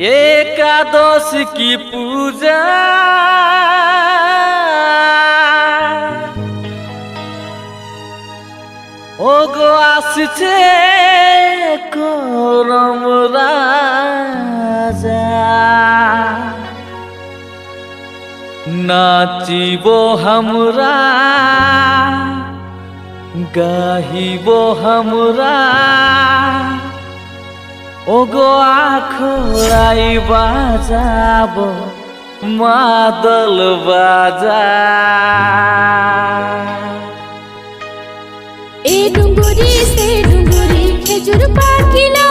एकादश की पूजा ओगो आसছে করম রাজা নাচিব हमरा গাহিব हमरा ओगो आखड़ाई बाजाब मादल बाजा ए डुंगुरी से डुंगुरी खेजुर पाकिला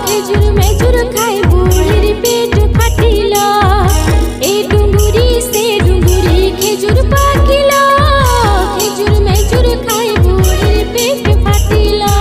खेजुर मेजुर खाए बुढ़ीर पेट फाटिला ए डुंगुरी से डुंगुरी खेजुर पाकिला खेजुर मेजुर खाए बुढ़ीर पेट फाटिला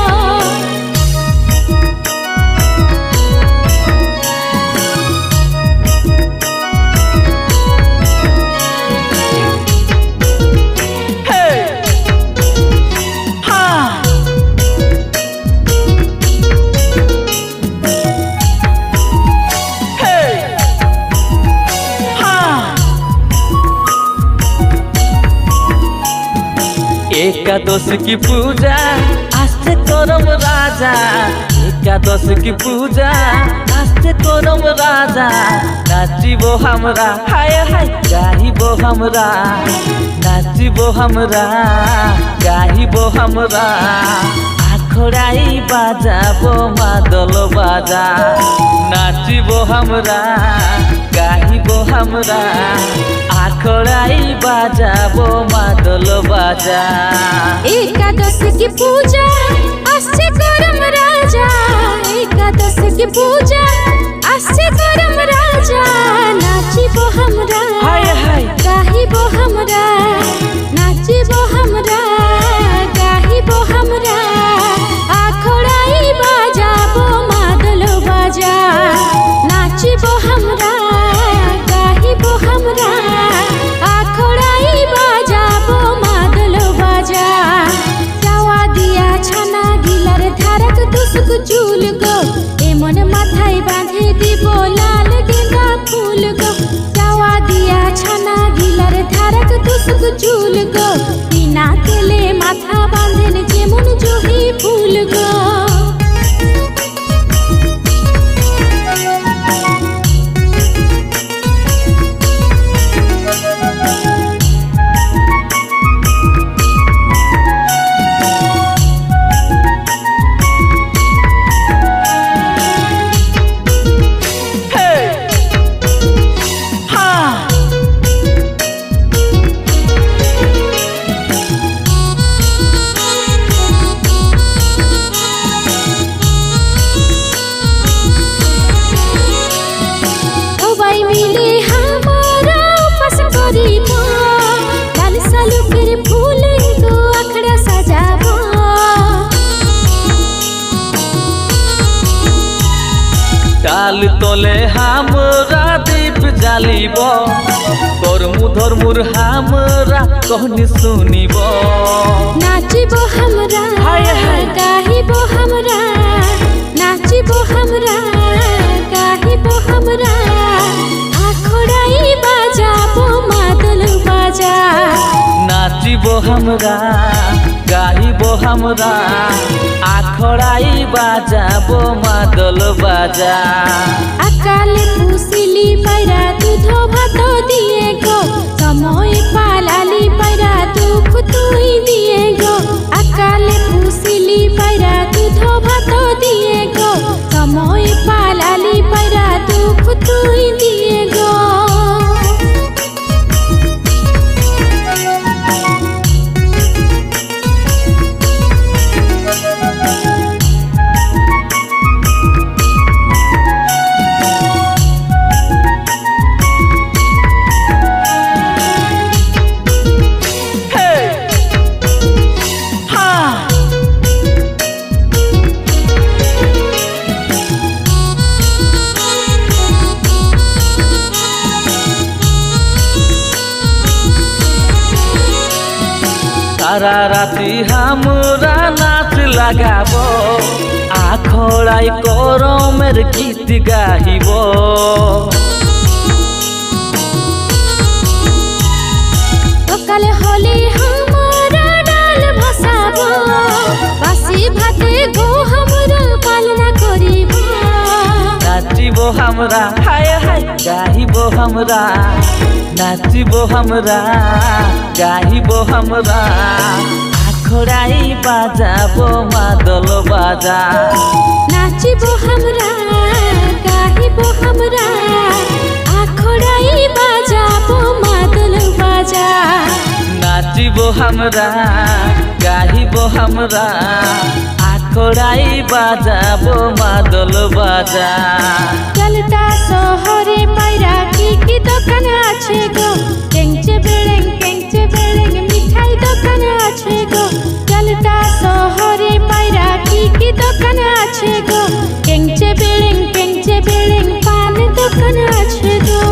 एकादश की पूजा आस्ते करम राजा एकादश की पूजा आस्ते करम राजा नाचिबो हमरा हाय हाय गाहिबो हमरा नाचिबो हमरा गाहिबो हमरा आखड़ाई बाजाबो मादल बाजा नाचिबो हमरा गाहिबो हमरा आखड़ाई बाजाबो मादल बाजा एकादश की पूजा आस्ते करम राजा एकादश की पूजा आस्ते करम राजा नाचिबो हमरा हाय हाय गाहिबो हमरा नाचिबो हमरा गाहिबो हमरा आखड़ाई बाजाबो मादल बाजा नाचिबो हमरा गाहिबो हमरा आखड़ाई बाजाबो मादल बाजा जावा दिया छाना गिलार धारक दुसक चूल गो एमन माथाय बांधे दिबो लाल गेंदा फूल गो जावा दिया छाना गिलार धारक दुसक चूल गो बिना तेले माथा बांधेन जेमन जोही फूल गो डाल तले हमरा दीप जालिब करमु धर्मुर हमरा कहनी सुनिब नाचिबो हमरा हाय हाय गाहिबो हमरा नाचिबो हमरा गाहिबो हमरा आखड़ाई बाजाबो मादल बाजा नाचिबो हमरा गाहिबो हमरा आखड़ाई बाजाबो मादल बाजा अकाले पुसिली पैरा दूध भात दिए गो समय पालाली पैरा दुख तुई दिए गो अकाले पुसिली पैरा दूध भात दिए गो समय पालाली पैरा दुख तुई दिए गो सारा राती हमरा नाच लगाबो আখড়াই করমের গীত গাহিব সকালে হলে हमरा ডাল ভাসাব বাসি ভাতে গো हमरा পালনা করিব নাচিব हमरा হায় হায় গাহিব हमरा নাচিব हमरा গাহিব हमरा আখড়াই বাজাব মাদল বাজা নাচিব हमरा গাহিব हमरा আখড়াই বাজাব মাদল বাজা নাচিব हमरा গাহিব हमरा আখড়াই বাজাব মাদল বাজা চলতা শহরে পায়রা কি দোকান আছে গো কেংচে বেড়েং মিঠাই দোকান আছে গো চলতা শহরে পায়রা কি দোকান আছে গো কেংচে বেড়েং পান দোকান আছে গো